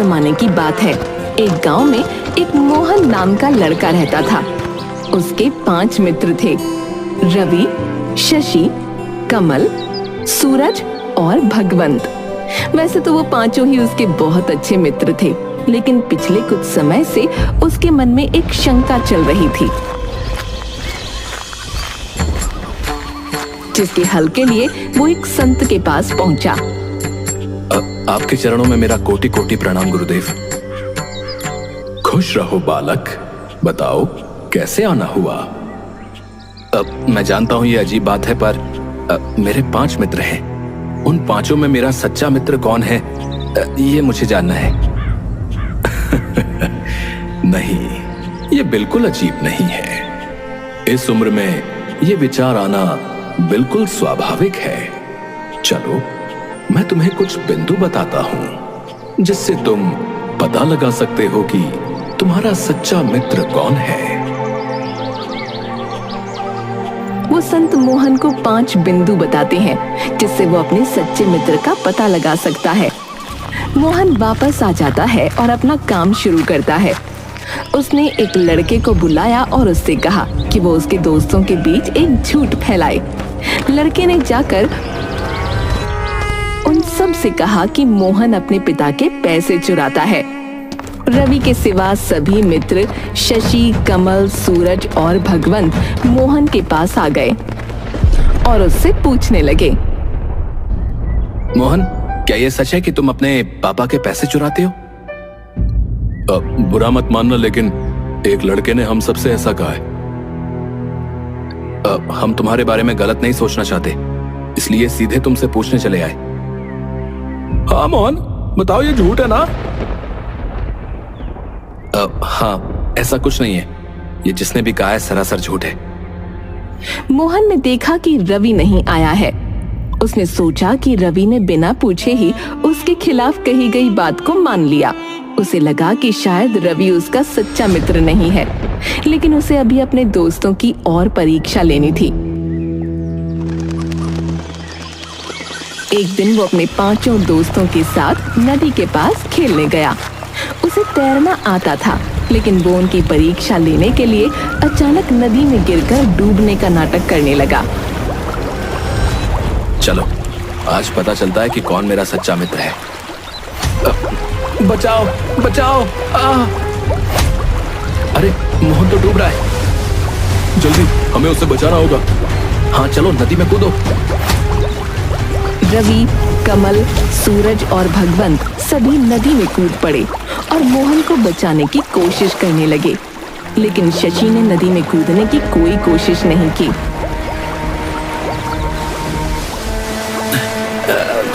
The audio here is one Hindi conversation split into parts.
जमाने की बात है। एक गांव में एक मोहन नाम का लड़का रहता था। उसके 5 मित्र थे, रवि, शशि, कमल, सूरज और भगवंत। वैसे तो वो पांचों ही उसके बहुत अच्छे मित्र थे, लेकिन पिछले कुछ समय से उसके मन में एक शंका चल रही थी, जिसके हल के लिए वो एक संत के पास पहुंचा। आपके चरणों में मेरा कोटि कोटि प्रणाम गुरुदेव। खुश रहो बालक, बताओ कैसे आना हुआ? मैं जानता हूं ये अजीब बात है, पर मेरे 5 मित्र हैं। उन 5 में मेरा सच्चा मित्र कौन है, ये मुझे जानना है। नहीं, ये बिल्कुल अजीब नहीं है। इस उम्र में ये विचार आना बिल्कुल स्वाभाविक है। चलो, मैं तुम्हें कुछ बिंदु बताता हूं, जिससे तुम पता लगा सकते हो कि तुम्हारा सच्चा मित्र कौन है। वो संत मोहन को 5 बिंदु बताते हैं, जिससे वो अपने सच्चे मित्र का पता लगा सकता है। मोहन वापस आ जाता है और अपना काम शुरू करता है। उसने एक लड़के को बुलाया और उससे कहा कि वो उसके दोस्तों के बीच एक झूठ फैलाए। लड़के ने जाकर उन सब से कहा कि मोहन अपने पिता के पैसे चुराता है। रवि के सिवा सभी मित्र शशि, कमल, सूरज और भगवंत मोहन के पास आ गए और उससे पूछने लगे, मोहन, क्या ये सच है कि तुम अपने पापा के पैसे चुराते हो? बुरा मत मानना, लेकिन एक लड़के ने हम सबसे ऐसा कहा है। हम तुम्हारे बारे में गलत नहीं सोचना चाहते, इसलिए सीधे तुमसे पूछने चले आए। हाँ मोहन, बताओ ये झूठ है ना? हाँ, ऐसा कुछ नहीं है। ये जिसने भी कहा है सरासर झूठ है। मोहन ने देखा कि रवि नहीं आया है। उसने सोचा कि रवि ने बिना पूछे ही उसके खिलाफ कही गई बात को मान लिया। उसे लगा कि शायद रवि उसका सच्चा मित्र नहीं है, लेकिन उसे अभी अपने दोस्तों की और परीक्षा लेनी थी। एक दिन वो अपने 5 दोस्तों के साथ नदी के पास खेलने गया। उसे तैरना आता था, लेकिन वो उनकी परीक्षा लेने के लिए अचानक नदी में गिरकर डूबने का नाटक करने लगा। चलो, आज पता चलता है कि कौन मेरा सच्चा मित्र है। बचाओ, बचाओ! अरे, मोहन तो डूब रहा है। जल्दी, हमें उसे बचाना होगा। हाँ, चलो नदी में कूदो। रवि, कमल, सूरज और भगवंत सभी नदी में कूद पड़े और मोहन को बचाने की कोशिश करने लगे, लेकिन शशि ने नदी में कूदने की कोई कोशिश नहीं की।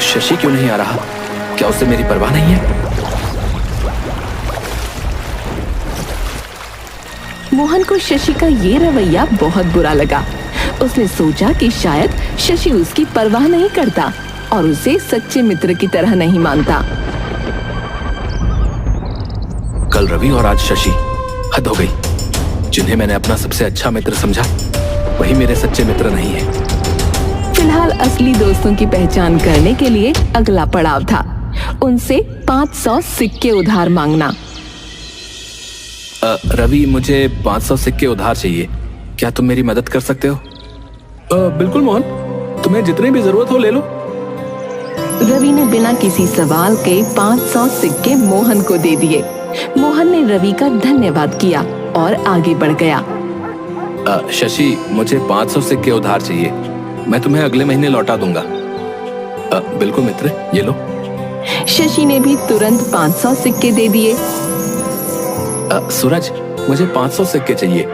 शशि क्यों नहीं आ रहा? क्या उसे मेरी परवाह नहीं है? मोहन को शशि का ये रवैया बहुत बुरा लगा। उसने सोचा कि शायद शशि उसकी परवाह नहीं करता और उसे सच्चे मित्र की तरह नहीं मानता। कल रवि और आज शशि, हद हो गई। जिन्हें मैंने अपना सबसे अच्छा मित्र समझा, वही मेरे सच्चे मित्र नहीं है। फिलहाल असली दोस्तों की पहचान करने के लिए अगला पड़ाव था, उनसे 500 सिक्के उधार मांगना। रवि, मुझे 500 सिक्के उधार चाहिए। क्या तुम मेरी मदद कर सकते हो? बिल्कुल मोहन, तुम्हें जितनी भी जरूरत हो ले लो। रवि ने बिना किसी सवाल के 500 सिक्के मोहन को दे दिए। मोहन ने रवि का धन्यवाद किया और आगे बढ़ गया। शशि, मुझे 500 सिक्के उधार चाहिए। मैं तुम्हें अगले महीने लौटा दूंगा। बिल्कुल मित्र, ये लो। शशि ने भी तुरंत 500 सिक्के दे दिए। सूरज, मुझे 500 सिक्के चाहिए।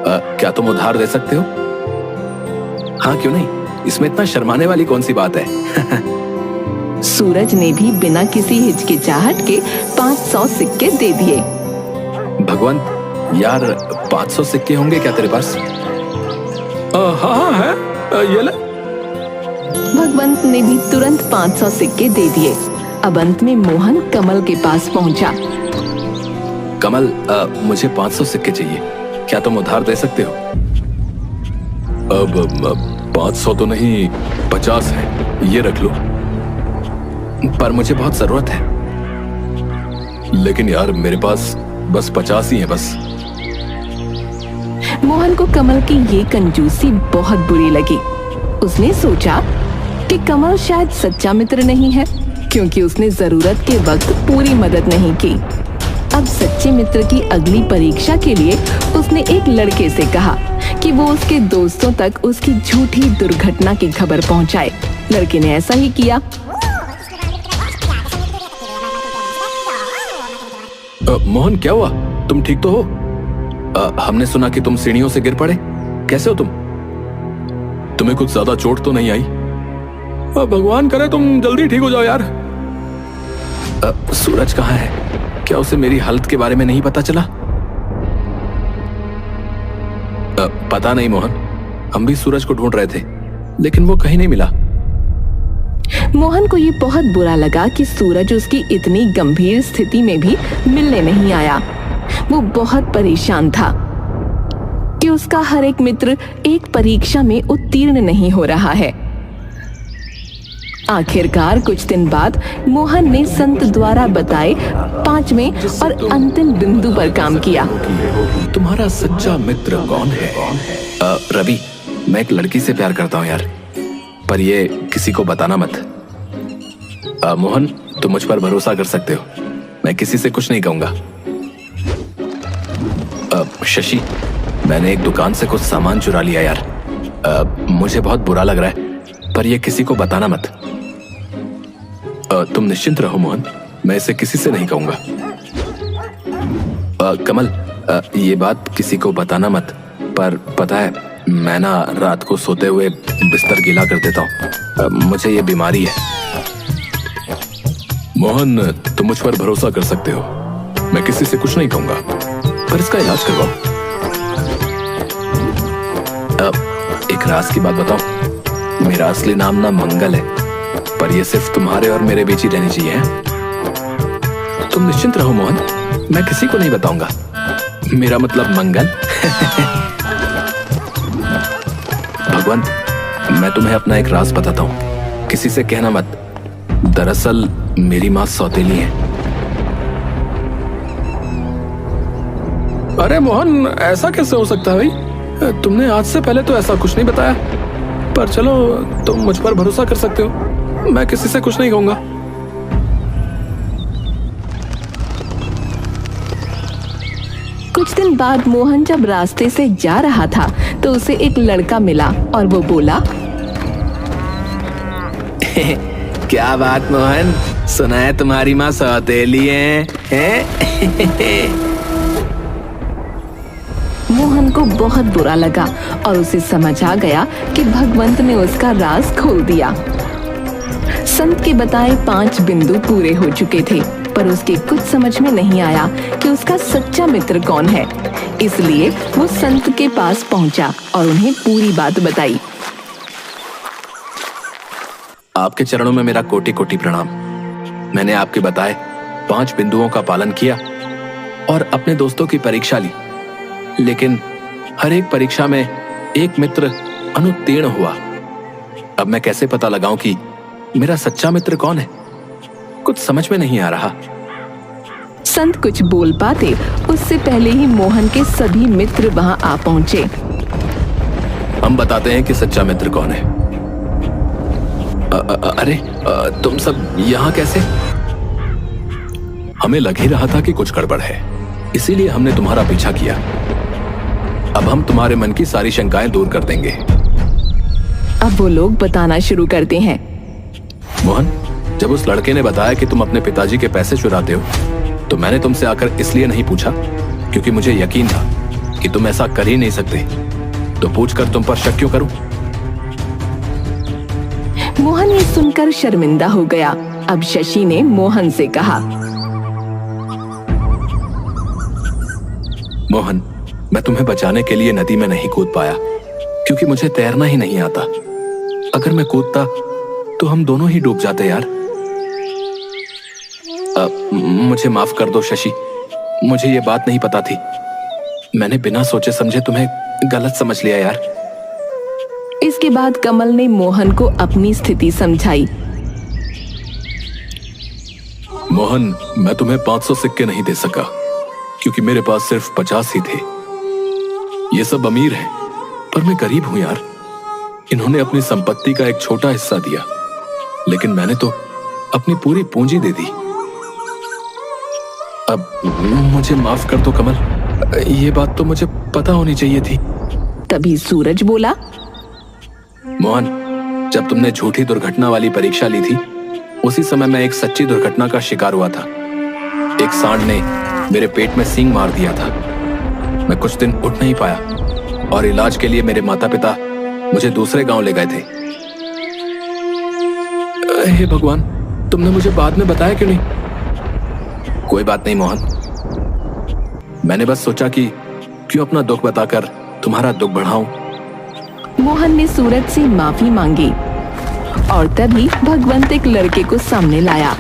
क्या तुम उधार दे सकते हो? हाँ, क्यों नहीं, इसमें इतना शर्माने वाली कौन सी बात है? सूरज ने भी बिना किसी हिचकिचाहट के 500 सिक्के दे दिए। भगवंत, यार 500 सिक्के होंगे क्या तेरे पास? हाँ है, ये ले। भगवंत ने भी तुरंत 500 सिक्के दे दिए। अब अंत में मोहन कमल के पास पहुंचा। कमल, मुझे 500 सिक्के चाहिए। क्या तुम उधार दे सकते हो? अब 500 तो नहीं, 50 है, ये रख लो। पर मुझे बहुत जरूरत है। लेकिन यार मेरे पास बस 50 ही है बस। मोहन को कमल की ये कंजूसी बहुत बुरी लगी। उसने सोचा कि कमल शायद सच्चा मित्र नहीं है, क्योंकि उसने जरूरत के वक्त पूरी मदद नहीं की। अब सच्चे मित्र की अगली परीक्षा के लिए उसने एक लड़के से कहा कि वो उसके दोस्तों तक उसकी झूठी दुर्घटना की खबर पहुंचाए। लड़के ने ऐसा ही किया। मोहन क्या हुआ? तुम ठीक तो हो? हमने सुना कि तुम सीढ़ियों से गिर पड़े। कैसे हो तुम? तुम्हें कुछ ज्यादा चोट तो नहीं आई? भगवान करे तुम जल्दी ठीक हो जाओ यार। सूरज कहाँ है? क्या उसे मेरी हालत के बारे में नहीं पता चला? पता नहीं मोहन, हम भी सूरज को ढूंढ रहे थे, लेकिन वो कहीं नहीं मिला। मोहन को ये बहुत बुरा लगा कि सूरज उसकी इतनी गंभीर स्थिति में भी मिलने नहीं आया। वो बहुत परेशान था कि उसका हर एक मित्र एक परीक्षा में उत्तीर्ण नहीं हो रहा है। आखिरकार कुछ दिन बाद मोहन ने संत द्वारा बताए 5वें और अंतिम बिंदु पर काम किया। तुम्हारा सच्चा मित्र कौन है? रवि, मैं एक लड़की से प्यार करता हूँ यार, पर ये किसी को बताना मत। मोहन, तुम मुझ पर भरोसा कर सकते हो, मैं किसी से कुछ नहीं कहूंगा। शशि, मैंने एक दुकान से कुछ सामान चुरा लिया यार। मुझे बहुत बुरा लग रहा है, पर ये किसी को बताना मत। तुम निश्चिंत रहो मोहन, मैं इसे किसी से नहीं कहूंगा। कमल, ये बात किसी को बताना मत, पर पता है मैं ना रात को सोते हुए बिस्तर गीला कर देता हूँ। मुझे ये बीमारी है। मोहन, तुम मुझ पर भरोसा कर सकते हो, मैं किसी से कुछ नहीं कहूंगा, पर इसका इलाज करवाओ। एक राज की बात बताऊं, मेरा असली नाम ना मंगल है, पर यह सिर्फ तुम्हारे और मेरे बीच ही रहनी चाहिए। तुम निश्चिंत रहो मोहन, मैं किसी को नहीं बताऊंगा। मेरा मतलब मंगल। भगवंत, मैं तुम्हें अपना एक राज बताता हूँ, किसी से कहना मत। दरअसल मेरी माँ सौतेली है। अरे मोहन, ऐसा कैसे हो सकता है भाई? तुमने आज से पहले तो ऐसा कुछ नहीं बताया। पर चलो, तुम मुझ पर भरोसा कर सकते हो, मैं किसी से कुछ नहीं कहूंगा। कुछ दिन बाद मोहन जब रास्ते से जा रहा था तो उसे एक लड़का मिला और वो बोला, क्या बात मोहन, सुना है तुम्हारी माँ सौतेली है? मोहन को बहुत बुरा लगा और उसे समझ आ गया कि भगवंत ने उसका राज खोल दिया। संत के बताए 5 बिंदु पूरे हो चुके थे, पर उसके कुछ समझ में नहीं आया कि उसका सच्चा मित्र कौन है। इसलिए वो संत के पास पहुंचा और उन्हें पूरी बात बताई। आपके चरणों में मेरा कोटि कोटि प्रणाम। मैंने आपके बताए 5 बिंदुओं का पालन किया और अपने दोस्तों की परीक्षा ली, लेकिन हर एक परीक्षा में एक मित्र अनुत्तीर्ण हुआ। अब मैं कैसे पता लगाऊं कि मेरा सच्चा मित्र कौन है? कुछ समझ में नहीं आ रहा। संत कुछ बोल पाते उससे पहले ही मोहन के सभी मित्र वहां आ पहुंचे। हम बताते हैं कि सच्चा मित्र कौन है। अरे तुम सब यहाँ कैसे? हमें लग ही रहा था कि कुछ गड़बड़ है, इसीलिए हमने तुम्हारा पीछा किया। अब हम तुम्हारे मन की सारी शंकाएं दूर कर देंगे। अब वो लोग बताना शुरू करते हैं। मोहन, जब उस लड़के ने बताया कि तुम अपने पिताजी के पैसे चुराते हो, तो मैंने तुमसे आकर इसलिए नहीं पूछा क्योंकि मुझे यकीन था कि तुम ऐसा कर ही नहीं सकते। तो पूछकर तुम पर शक क्यों करूं? मोहन ये सुनकर शर्मिंदा हो गया। अब शशि ने मोहन से कहा, मोहन, मैं तुम्हें बचाने के लिए नदी में नहीं कूद पाया क्योंकि मुझे तैरना ही नहीं आता। अगर मैं कूदता तो हम दोनों ही डूब जाते यार। मुझे माफ कर दो शशि, मुझे ये बात नहीं पता थी। मैंने बिना सोचे समझे तुम्हें गलत समझ लिया यार। इसके बाद कमल ने मोहन को अपनी स्थिति समझाई। मोहन, मैं तुम्हें 500 सिक्के नहीं दे सका क्योंकि मेरे पास सिर्फ 50 ही थे। ये सब अमीर हैं, पर मैं गरीब हूं यार। इन्होंने अपनी संपत्ति का एक छोटा हिस्सा दिया, लेकिन मैंने तो अपनी पूरी पूंजी दे दी। अब मुझे माफ कर दो कमल, ये बात तो मुझे पता होनी चाहिए थी। तभी सूरज बोला, मोहन, जब तुमने झूठी दुर्घटना वाली परीक्षा ली थी, उसी समय मैं एक सच्ची दुर्घटना का शिकार हुआ था। एक सांड ने मेरे पेट में सींग मार दिया था। मैं कुछ दिन उठ नहीं पाया और इलाज के लिए मेरे माता पिता मुझे दूसरे गांव ले गए थे। हे भगवान, तुमने मुझे बाद में बताया क्यों नहीं? कोई बात नहीं मोहन, मैंने बस सोचा कि क्यों अपना दुख बताकर तुम्हारा दुख बढ़ाऊं। मोहन ने सूरज से माफी मांगी और तभी भगवंत एक लड़के को सामने लाया।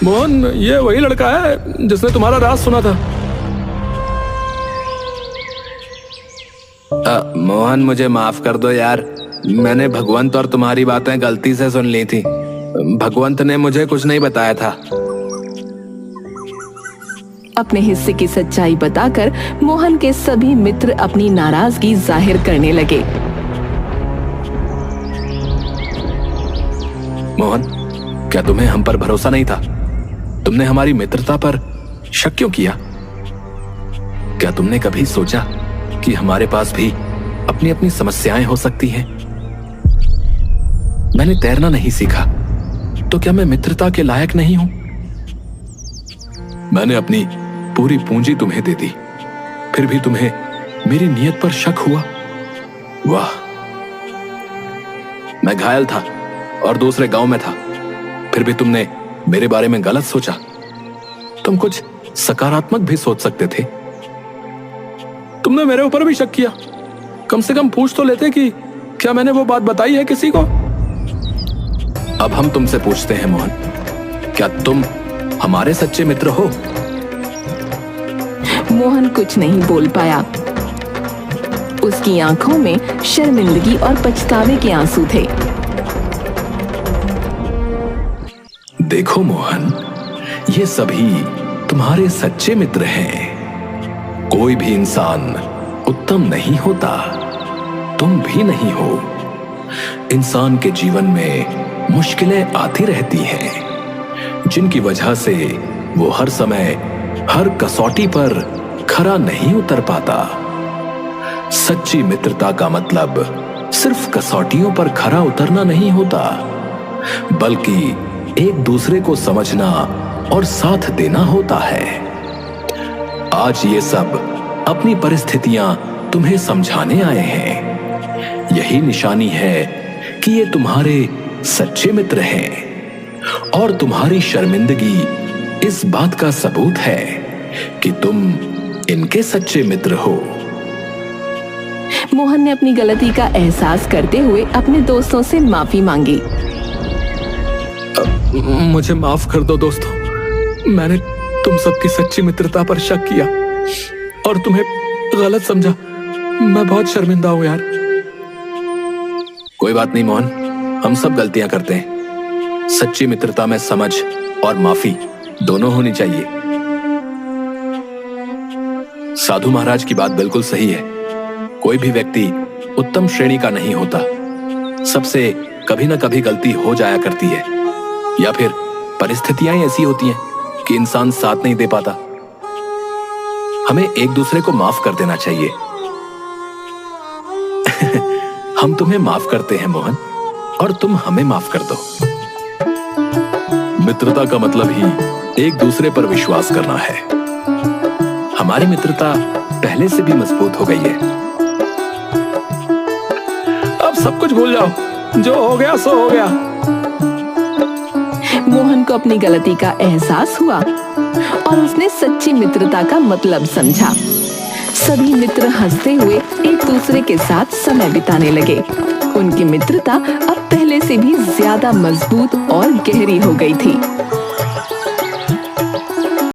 मोहन, ये वही लड़का है जिसने तुम्हारा राज सुना था। मोहन, मुझे माफ कर दो यार, मैंने भगवंत और तुम्हारी बातें गलती से सुन ली थी। भगवंत ने मुझे कुछ नहीं बताया था। अपने हिस्से की सच्चाई बताकर मोहन के सभी मित्र अपनी नाराजगी जाहिर करने लगे। मोहन, क्या तुम्हें हम पर भरोसा नहीं था? तुमने हमारी मित्रता पर शक क्यों किया? क्या तुमने कभी सोचा कि हमारे पास भी अपनी अपनी समस्याएं हो सकती हैं? मैंने तैरना नहीं सीखा, तो क्या मैं मित्रता के लायक नहीं हूं? मैंने अपनी पूरी पूंजी तुम्हें दे दी, फिर भी तुम्हें मेरी नीयत पर शक हुआ। वाह, मैं घायल था और दूसरे गांव में था, फिर भी तुमने मेरे बारे में गलत सोचा। तुम कुछ सकारात्मक भी सोच सकते थे। तुमने मेरे ऊपर भी शक किया। कम से कम पूछ तो लेते कि क्या मैंने वो बात बताई है किसी को। अब हम तुमसे पूछते हैं मोहन, क्या तुम हमारे सच्चे मित्र हो? मोहन कुछ नहीं बोल पाया। उसकी आंखों में शर्मिंदगी और पछतावे के आंसू थे। देखो मोहन, ये सभी तुम्हारे सच्चे मित्र हैं। कोई भी इंसान उत्तम नहीं होता, तुम भी नहीं हो। इंसान के जीवन में मुश्किलें आती रहती हैं, जिनकी वजह से वो हर समय हर कसौटी पर खरा नहीं उतर पाता। सच्ची मित्रता का मतलब सिर्फ कसौटियों पर खरा उतरना नहीं होता, बल्कि एक दूसरे को समझना और साथ देना होता है। आज ये सब अपनी परिस्थितियां तुम्हें समझाने आए हैं। यही निशानी है कि ये तुम्हारे सच्चे मित्र हैं, और तुम्हारी शर्मिंदगी इस बात का सबूत है कि तुम इनके सच्चे मित्र हो। मोहन ने अपनी गलती का एहसास करते हुए अपने दोस्तों से माफी मांगी। मुझे माफ कर दो दोस्तों, मैंने तुम सबकी सच्ची मित्रता पर शक किया और तुम्हें गलत समझा। मैं बहुत शर्मिंदा हूं यार। कोई बात नहीं मोहन, हम सब गलतियां करते हैं। सच्ची मित्रता में समझ और माफी दोनों होनी चाहिए। साधु महाराज की बात बिल्कुल सही है। कोई भी व्यक्ति उत्तम श्रेणी का नहीं होता। सबसे कभी ना कभी गलती हो जाया करती है, या फिर परिस्थितियां ऐसी होती हैं कि इंसान साथ नहीं दे पाता। हमें एक दूसरे को माफ कर देना चाहिए। हम तुम्हें माफ करते हैं मोहन, और तुम हमें माफ कर दो। मित्रता का मतलब ही एक दूसरे पर विश्वास करना है। हमारी मित्रता पहले से भी मजबूत हो गई है। अब सब कुछ भूल जाओ, जो हो गया सो हो गया। मोहन को अपनी गलती का एहसास हुआ और उसने सच्ची मित्रता का मतलब समझा। सभी मित्र हंसते हुए एक दूसरे के साथ समय बिताने लगे। उनकी मित्रता अब पहले से भी ज्यादा मजबूत और गहरी हो गई थी।